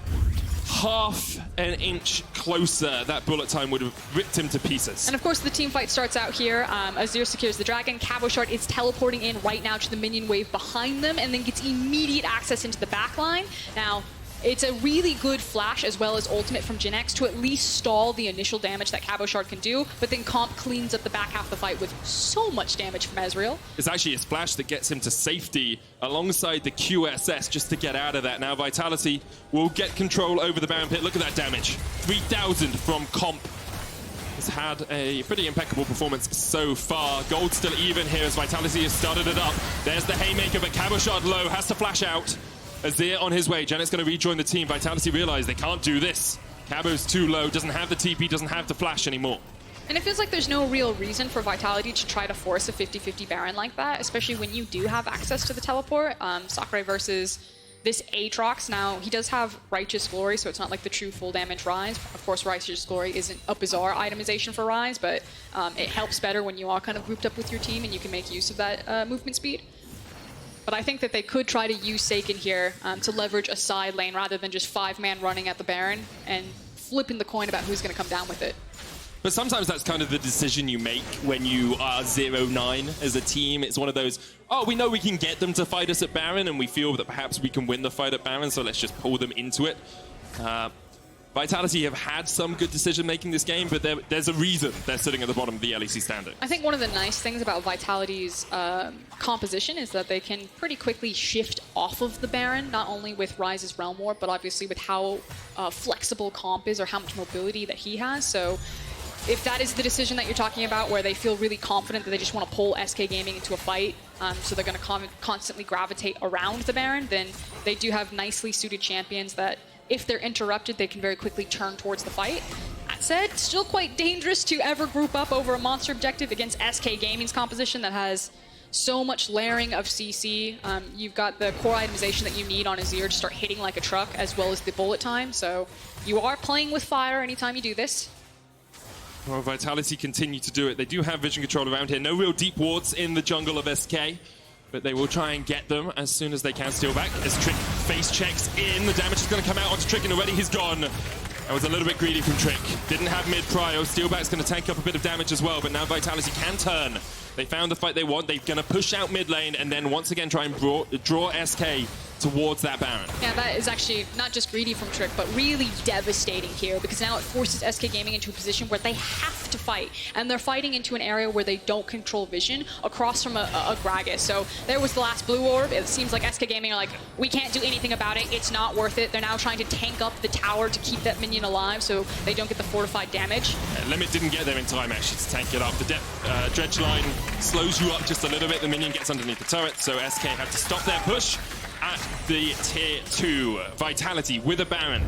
half an inch closer, that bullet time would have ripped him to pieces. And of course the team fight starts out here. Azir secures the dragon. Cabochard is teleporting in right now to the minion wave behind them and then gets immediate access into the back line. Now, It's a really good flash as well as ultimate from Jenax to at least stall the initial damage that Cabochard can do, but then Comp cleans up the back half of the fight with so much damage from Ezreal. It's actually a splash that gets him to safety alongside the QSS just to get out of that. Now Vitality will get control over the Baron pit. Look at that damage. 3,000 from Comp. Has had a pretty impeccable performance so far. Gold still even here as Vitality has started it up. There's the haymaker, but Cabochard low, has to flash out. Azir on his way. Jenax going to rejoin the team. Vitality realize they can't do this. Cabo's too low, doesn't have the TP, doesn't have the flash anymore. And it feels like there's no real reason for Vitality to try to force a 50-50 Baron like that, especially when you do have access to the teleport. Sacre versus this Aatrox. Now, he does have Righteous Glory, so it's not like the true full damage Ryze. Of course, Righteous Glory isn't a bizarre itemization for Ryze, but it helps better when you are kind of grouped up with your team and you can make use of that movement speed. But I think that they could try to use Saken here to leverage a side lane rather than just 5-man running at the Baron and flipping the coin about who's going to come down with it. But sometimes that's kind of the decision you make when you are 0-9 as a team. It's one of those, oh, we know we can get them to fight us at Baron, and we feel that perhaps we can win the fight at Baron, so let's just pull them into it. Vitality have had some good decision-making this game, but there's a reason they're sitting at the bottom of the LEC standing. I think one of the nice things about Vitality's composition is that they can pretty quickly shift off of the Baron, not only with Ryze's Realm Warp, but obviously with how flexible Comp is or how much mobility that he has. So if that is the decision that you're talking about, where they feel really confident that they just want to pull SK Gaming into a fight, so they're going to constantly gravitate around the Baron, then they do have nicely suited champions that, if they're interrupted, they can very quickly turn towards the fight. That said, still quite dangerous to ever group up over a monster objective against SK Gaming's composition that has so much layering of CC. You've got the core itemization that you need on Azir to start hitting like a truck, as well as the bullet time. So you are playing with fire anytime you do this. Well, Vitality continue to do it. They do have vision control around here. No real deep wards in the jungle of SK, but they will try and get them as soon as they can. Steelback as Trick face checks in. The damage is going to come out onto Trick, and already he's gone. That was a little bit greedy from Trick. Didn't have mid-prio. Steelback's going to tank up a bit of damage as well, but now Vitality can turn. They found the fight they want. They're going to push out mid lane and then once again try and draw SK towards that Baron. Yeah, that is actually not just greedy from Trick, but really devastating here, because now it forces SK Gaming into a position where they have to fight, and they're fighting into an area where they don't control vision across from a Gragas. So there was the last blue orb. It seems like SK Gaming are like, we can't do anything about it. It's not worth it. They're now trying to tank up the tower to keep that minion alive so they don't get the fortified damage. Limit didn't get there in time, actually, to tank it up. The dredge line slows you up just a little bit. The minion gets underneath the turret, so SK have to stop their push at the tier 2. Vitality with a Baron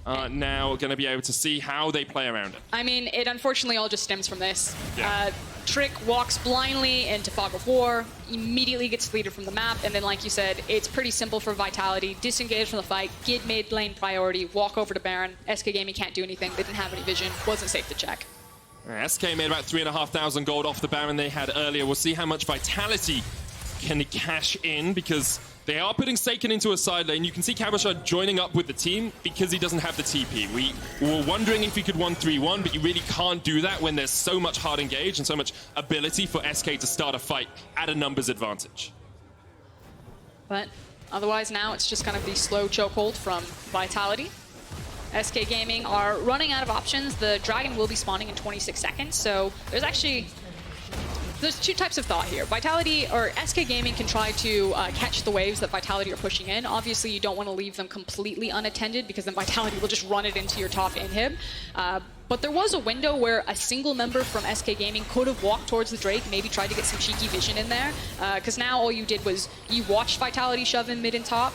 are now going to be able to see how they play around it. I mean, it unfortunately all just stems from this. Yeah. Trick walks blindly into Fog of War, immediately gets deleted from the map, and then, like you said, it's pretty simple for Vitality. Disengage from the fight, get mid lane priority, walk over to Baron. SK Gaming can't do anything. They didn't have any vision. Wasn't safe to check. SK made about 3,500 gold off the Baron they had earlier. We'll see how much Vitality can cash in, because they are putting Saken into a side lane. You can see Cabochard joining up with the team because he doesn't have the TP. We were wondering if he could 1-3-1, but you really can't do that when there's so much hard engage and so much ability for SK to start a fight at a numbers advantage. But otherwise now it's just kind of the slow chokehold from Vitality. SK Gaming are running out of options. The dragon will be spawning in 26 seconds, so there's two types of thought here. Vitality, or SK Gaming, can try to catch the waves that Vitality are pushing in. Obviously, you don't want to leave them completely unattended, because then Vitality will just run it into your top inhib. But there was a window where a single member from SK Gaming could have walked towards the Drake, maybe tried to get some cheeky vision in there. Because now all you did was you watched Vitality shove in mid and top.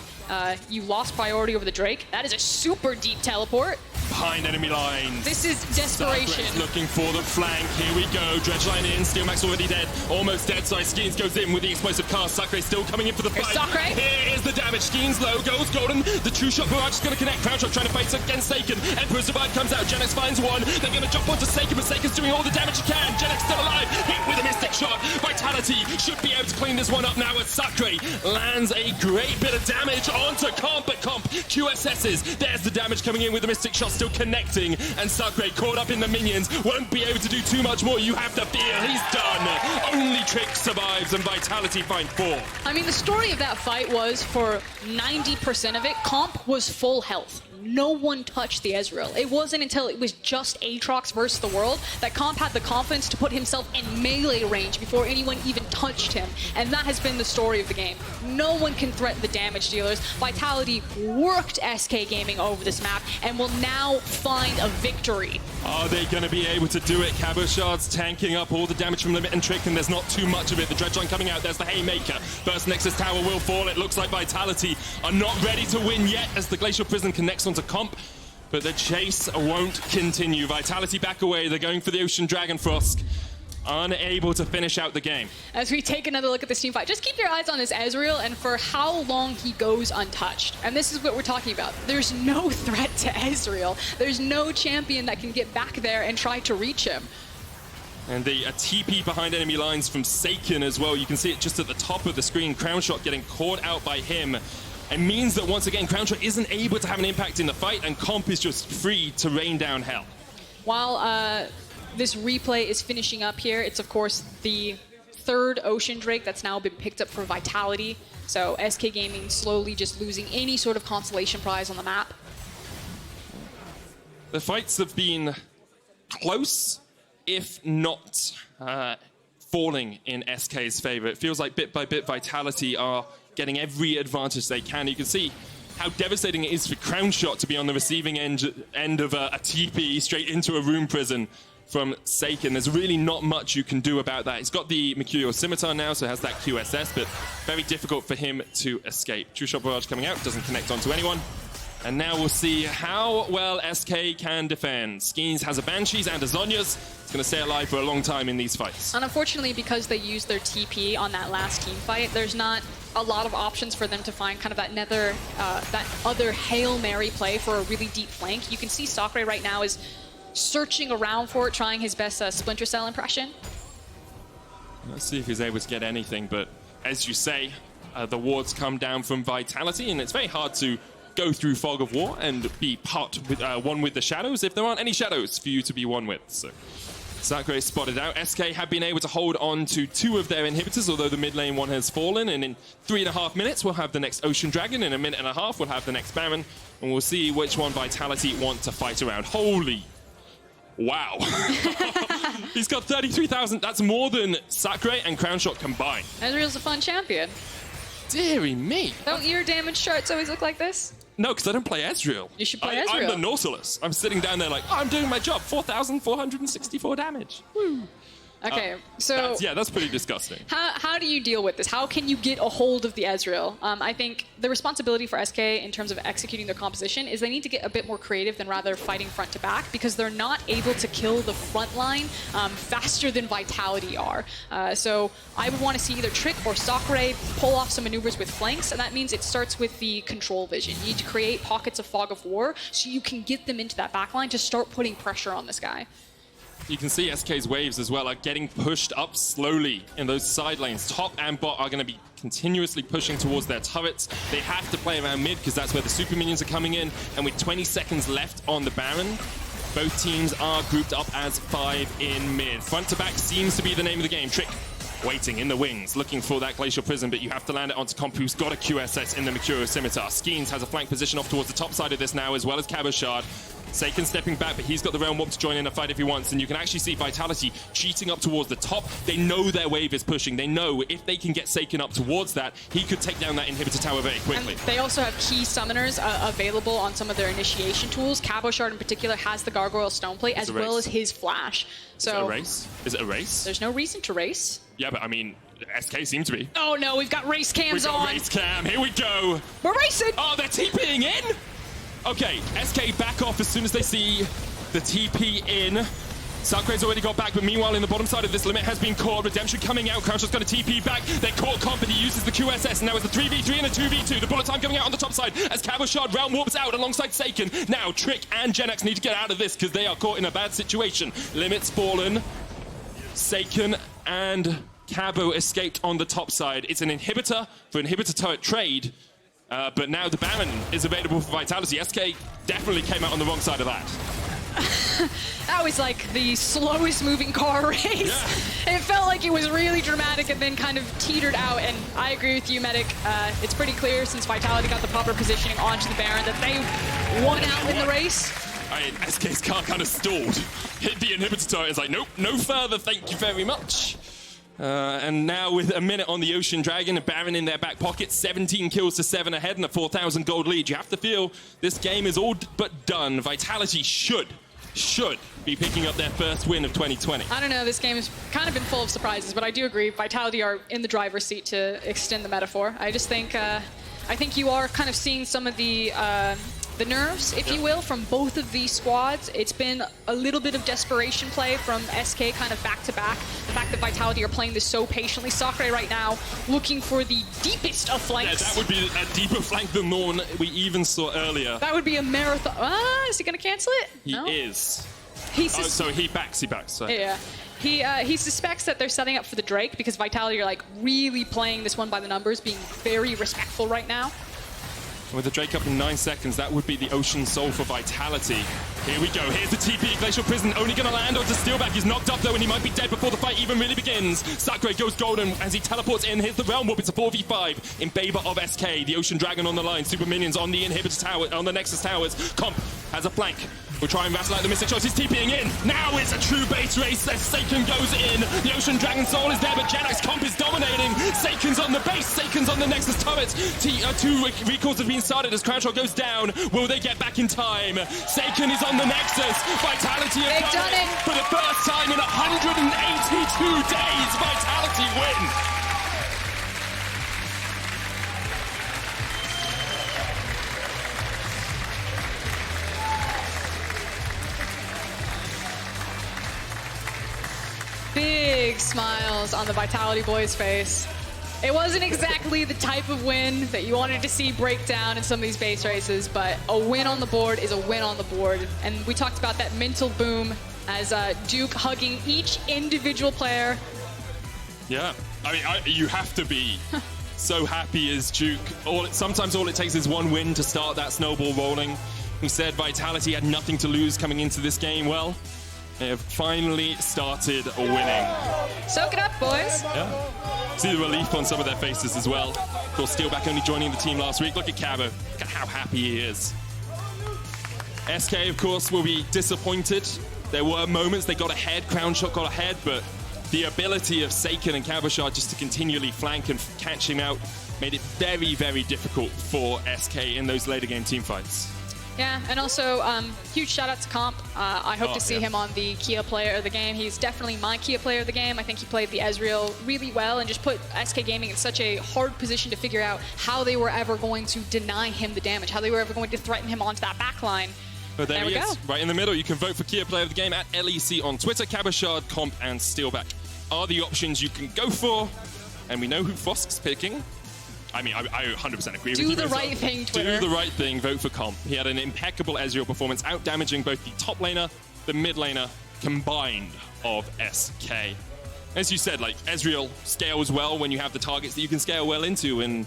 You lost priority over the Drake. That is a super deep teleport. Behind enemy lines. This is desperation. Sacre's looking for the flank. Here we go. Dredge line in. Steelback's already dead. Almost dead side. Skeanz goes in with the explosive cast. Sacre still coming in for the fight. Sacre. Here is the damage. Skeanz low. Goes golden. The two-shot barrage is going to connect. Crownshot trying to fight against Saken. Emperor's Divide comes out. Jenax finds one. They're going to jump onto Saken, but Saken's doing all the damage he can. Jenax still alive. Hit with a mystic shot. Vitality should be able to clean this one up now as Sacre lands a great bit of damage onto Comp, but Comp QSS's. There's the damage coming in with the mystic shot. Still still connecting, and Sacre caught up in the minions, won't be able to do too much more. You have to feel he's done. Only Trick survives, and Vitality find 4. I mean, the story of that fight was, for 90% of it, Comp was full health. No one touched the Ezreal. It wasn't until it was just Aatrox versus the world that Comp had the confidence to put himself in melee range before anyone even touched him. And that has been the story of the game. No one can threaten the damage dealers. Vitality worked SK Gaming over this map and will now find a victory. Are they going to be able to do it? Cabochard's tanking up all the damage from Limit and Trick, and there's not too much of it. The Dredge line coming out, there's the Haymaker. First Nexus Tower will fall. It looks like Vitality are not ready to win yet as the Glacial Prison connects onto Comp, but the chase won't continue. Vitality back away. They're going for the Ocean Dragon Frosk. Unable to finish out the game. As we take another look at this team fight, just keep your eyes on this Ezreal and for how long he goes untouched. And this is what we're talking about. There's no threat to Ezreal. There's no champion that can get back there and try to reach him. And a TP behind enemy lines from Saken as well. You can see it just at the top of the screen. Crownshot getting caught out by him. It means that once again, Crownshot isn't able to have an impact in the fight, and Comp is just free to rain down hell. While this replay is finishing up here, it's of course the third Ocean Drake that's now been picked up for Vitality. So SK Gaming slowly just losing any sort of consolation prize on the map. The fights have been close, if not falling in SK's favor. It feels like bit by bit Vitality are getting every advantage they can. You can see how devastating it is for Crownshot to be on the receiving end of a TP straight into a Rune Prison from Saken. There's really not much you can do about that. He's got the Mercurial Scimitar now, so has that QSS, but very difficult for him to escape. True Shot Barrage coming out, doesn't connect onto anyone. And now we'll see how well SK can defend. Skeanz has a Banshees and a Zhonya's. It's going to stay alive for a long time in these fights. And unfortunately, because they used their TP on that last team fight, there's not a lot of options for them to find kind of that other Hail Mary play for a really deep flank. You can see Sacre right now is searching around for it, trying his best Splinter Cell impression. Let's see if he's able to get anything, but as you say, the wards come down from Vitality, and it's very hard to go through Fog of War and be one with the shadows if there aren't any shadows for you to be one with. So Sacre spotted out. SK have been able to hold on to 2 of their inhibitors, although the mid lane one has fallen, and in 3.5 minutes we'll have the next Ocean Dragon. In a minute and a half we'll have the next Baron, and we'll see which one Vitality want to fight around. Holy wow. He's got 33,000. That's more than Sacre and Crownshot combined. Ezreal's a fun champion. Deary me. Don't your damage charts always look like this? No, because I don't play Ezreal. You should play Ezreal. I'm the Nautilus. I'm sitting down there like, oh, I'm doing my job. 4,464 damage. Woo. Okay, so that's pretty disgusting. How do you deal with this? How can you get a hold of the Ezreal? I think the responsibility for SK in terms of executing their composition is they need to get a bit more creative than rather fighting front to back, because they're not able to kill the front line faster than Vitality are. So I would want to see either Trick or Sacre pull off some maneuvers with flanks, and that means it starts with the control vision. You need to create pockets of Fog of War so you can get them into that backline to start putting pressure on this guy. You can see SK's waves as well are getting pushed up slowly in those side lanes. Top and bot are going to be continuously pushing towards their turrets. They have to play around mid because that's where the super minions are coming in. And with 20 seconds left on the Baron, both teams are grouped up as 5 in mid. Front to back seems to be the name of the game. Trick waiting in the wings, looking for that Glacial Prison, but you have to land it onto Comp, who's got a QSS in the Mercurial Scimitar. Skeanz has a flank position off towards the top side of this now, as well as Cabochard. Saken stepping back, but he's got the Realm Warp to join in a fight if he wants, and you can actually see Vitality cheating up towards the top. They know their wave is pushing. They know if they can get Saken up towards that, he could take down that inhibitor tower very quickly. And they also have key summoners available on some of their initiation tools. Cabochard in particular has the Gargoyle Stoneplate as well as his Flash. So, is it a race? Is it a race? There's no reason to race. Yeah, but I mean, SK seem to be. Oh no, we've got race cams on. We've got race cam, here we go. We're racing! Oh, they're TPing in? Okay, SK back off as soon as they see the TP in. Sacre's already got back, but meanwhile in the bottom side of this, Limit has been caught. Redemption coming out, Crownshot's got a TP back. They caught Comp, and he uses the QSS, and now it's a 3v3 and a 2v2. The bullet time coming out on the top side as Cabochard Realm Warps out alongside Saken. Now Trick and Jenax need to get out of this because they are caught in a bad situation. Limit's fallen. Saken and Cabo escaped on the top side. It's an inhibitor for inhibitor turret trade. But now the Baron is available for Vitality. SK definitely came out on the wrong side of that. That was like the slowest moving car race. Yeah. It felt like it was really dramatic and then kind of teetered out. And I agree with you, Medic. It's pretty clear since Vitality got the proper positioning onto the Baron that they won out in the race. I mean, SK's car kind of stalled. Hit the inhibitor turret. It's like, nope, no further, thank you very much. And now with a minute on the Ocean Dragon, a Baron in their back pocket, 17 kills to 7 ahead and a 4,000 gold lead. You have to feel this game is all but done. Vitality should be picking up their first win of 2020. I don't know, this game has kind of been full of surprises, but I do agree, Vitality are in the driver's seat to extend the metaphor. I just think, I think you are kind of seeing some of the nerves, if you will, from both of these squads. It's been a little bit of desperation play from SK kind of back to back. The fact that Vitality are playing this so patiently. Sacre right now looking for the deepest of flanks. Yeah, that would be a deeper flank than the one we even saw earlier. That would be a marathon. Is he going to cancel it? He is. So he backs. So. Yeah. He suspects that they're setting up for the Drake because Vitality are like really playing this one by the numbers, being very respectful right now. With the Drake up in 9 seconds, that would be the Ocean Soul for Vitality. Here we go. Here's the TP. Glacial Prison only going to land onto Steelback. He's knocked up, though, and he might be dead before the fight even really begins. Sacre goes golden as he teleports in. Here's the Realm Warp. It's a 4v5 in favor of SK. The Ocean Dragon on the line. Super Minions on the Inhibitor Tower, on the Nexus Towers. Comp has a flank. We'll try and wrestle out the Mystic Shots. He's TPing in. Now it's a true base race as Saken goes in. The Ocean Dragon Soul is there, but Jenax Comp is dominating. Saken's on the base. Saken's on the Nexus turret. Two recalls have been started as Crownshot goes down. Will they get back in time? Saken is on the Nexus. Vitality have done it. For the first time in 182 days. Vitality win. Big smiles on the Vitality boys' face. It wasn't exactly the type of win that you wanted to see break down in some of these base races, but a win on the board is a win on the board. And we talked about that mental boom as Duke hugging each individual player. Yeah, I mean, you have to be so happy as Duke. Sometimes all it takes is one win to start that snowball rolling. We said Vitality had nothing to lose coming into this game. Well, they have finally started winning. Soak it up, boys. Yeah. See the relief on some of their faces as well. Of course, Steelback only joining the team last week. Look at Cabo. Look at how happy he is. SK, of course, will be disappointed. There were moments they got ahead. Crownshot got ahead, but the ability of Saken and Cabochard just to continually flank and catch him out made it very, very difficult for SK in those later game team fights. Yeah, and also huge shout out to Comp. I hope to see him on the Kia player of the game. He's definitely my Kia player of the game. I think he played the Ezreal really well and just put SK Gaming in such a hard position to figure out how they were ever going to deny him the damage, how they were ever going to threaten him onto that backline. But there he is, right in the middle. You can vote for Kia player of the game at LEC on Twitter. Cabochard, Comp, and Steelback are the options you can go for. And we know who Fosk's picking. I mean, I 100% agree with you. Do the right thing, Twitter. Do the right thing, vote for Comp. He had an impeccable Ezreal performance, out-damaging both the top laner, the mid laner, combined of SK. As you said, like, Ezreal scales well when you have the targets that you can scale well into, and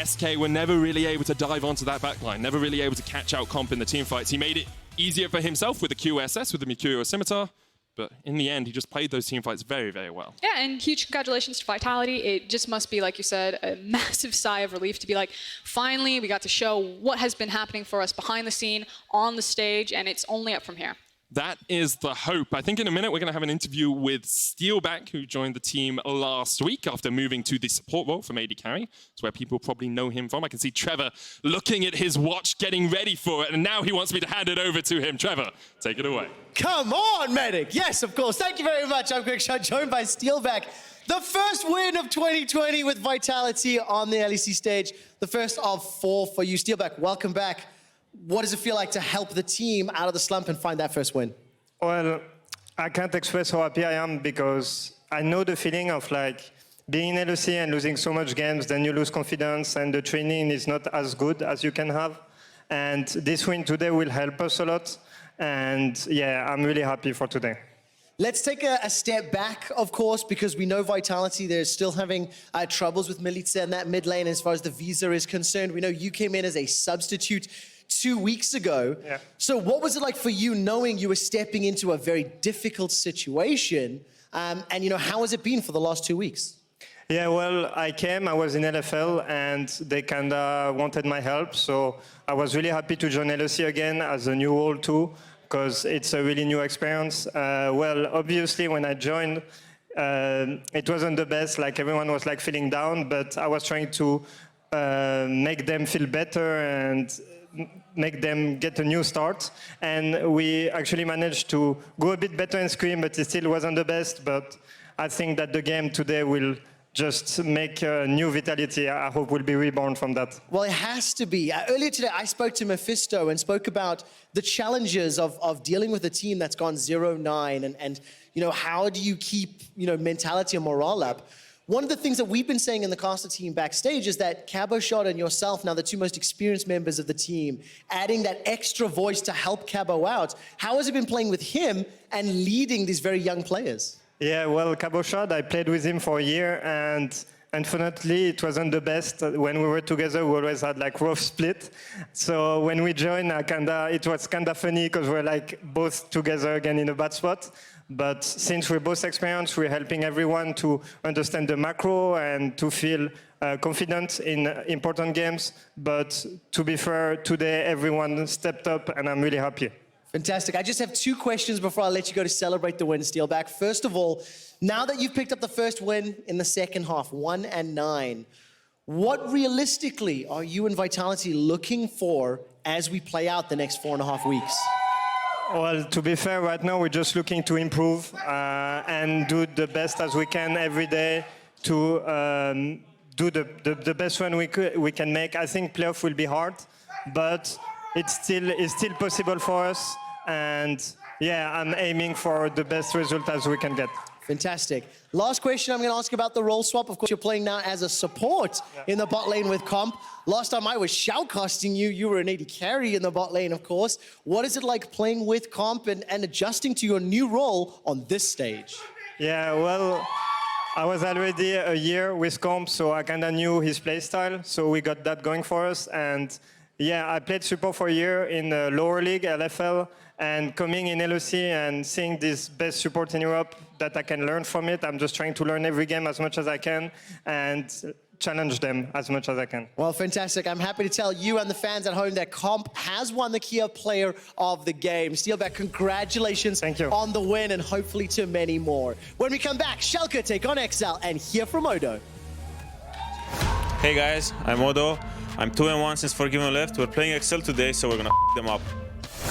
SK were never really able to dive onto that backline, never really able to catch out Comp in the team fights. He made it easier for himself with the QSS, with the Mercurial Scimitar, but in the end, he just played those team fights very, very well. Yeah, and huge congratulations to Vitality. It just must be, like you said, a massive sigh of relief to be like, finally, we got to show what has been happening for us behind the scene, on the stage, and it's only up from here. That is the hope. I think in a minute we're going to have an interview with Steelback, who joined the team last week after moving to the support role from AD Carry. It's where people probably know him from. I can see Trevor looking at his watch, getting ready for it, and now he wants me to hand it over to him. Trevor, take it away. Come on, Medic. Yes, of course. Thank you very much. I'm Gragas, joined by Steelback. The first win of 2020 with Vitality on the LEC stage. The first of 4 for you. Steelback, welcome back. What does it feel like to help the team out of the slump and find that first win? Well, I can't express how happy I am because I know the feeling of like being in LEC and losing so much games, then you lose confidence and the training is not as good as you can have. And this win today will help us a lot. And yeah, I'm really happy for today. Let's take a step back, of course, because we know Vitality, they're still having troubles with Milica in that mid lane as far as the Visa is concerned. We know you came in as a substitute 2 weeks ago. Yeah. So what was it like for you knowing you were stepping into a very difficult situation? And how has it been for the last 2 weeks? Yeah, well, I was in LFL, and they kind of wanted my help. So I was really happy to join LEC again as a new role too, because it's a really new experience. Well, obviously, when I joined, it wasn't the best. Like, everyone was like feeling down, but I was trying to make them feel better and make them get a new start. And we actually managed to go a bit better in Scream, but it still wasn't the best. But I think that the game today will just make a new Vitality. I hope we'll be reborn from that. Well, it has to be. Earlier today, I spoke to Mephisto and spoke about the challenges of dealing with a team that's gone 0-9 and how do you keep, mentality and morale up? One of the things that we've been saying in the caster team backstage is that Cabochard and yourself, now the two most experienced members of the team, adding that extra voice to help Cabo out. How has it been playing with him and leading these very young players? Yeah, well, Cabochard, I played with him for a year, and unfortunately, it wasn't the best. When we were together, we always had like rough split. So when we joined, it was kind of funny because we're like both together again in a bad spot. But since we're both experienced, we're helping everyone to understand the macro and to feel confident in important games. But to be fair, today everyone stepped up, and I'm really happy. Fantastic. I just have 2 questions before I let you go to celebrate the win, Steelback. First of all, now that you've picked up the first win in the second half, 1-9, what realistically are you and Vitality looking for as we play out the next 4.5 weeks? Well, to be fair, right now we're just looking to improve and do the best as we can every day to do the best one we can make. I think playoff will be hard, but it's still possible for us. And yeah, I'm aiming for the best result as we can get. Fantastic. Last question I'm going to ask about the role swap. Of course, you're playing now as a support in the bot lane with Comp. Last time I was shoutcasting you, you were an AD carry in the bot lane, of course. What is it like playing with Comp and adjusting to your new role on this stage? Yeah, well, I was already a year with Comp, so I kind of knew his playstyle. So we got that going for us. And yeah, I played support for a year in the lower league, LFL, and coming in LEC and seeing this best support in Europe, that I can learn from it. I'm just trying to learn every game as much as I can and challenge them as much as I can. Well, fantastic. I'm happy to tell you and the fans at home that Comp has won the Kia Player of the Game. Steelback, congratulations on the win and hopefully to many more. When we come back, Schalke take on Exile and hear from Odo. Hey guys, I'm Odo. I'm 2-1 since 4 games left. We're playing Excel today, so we're gonna them up.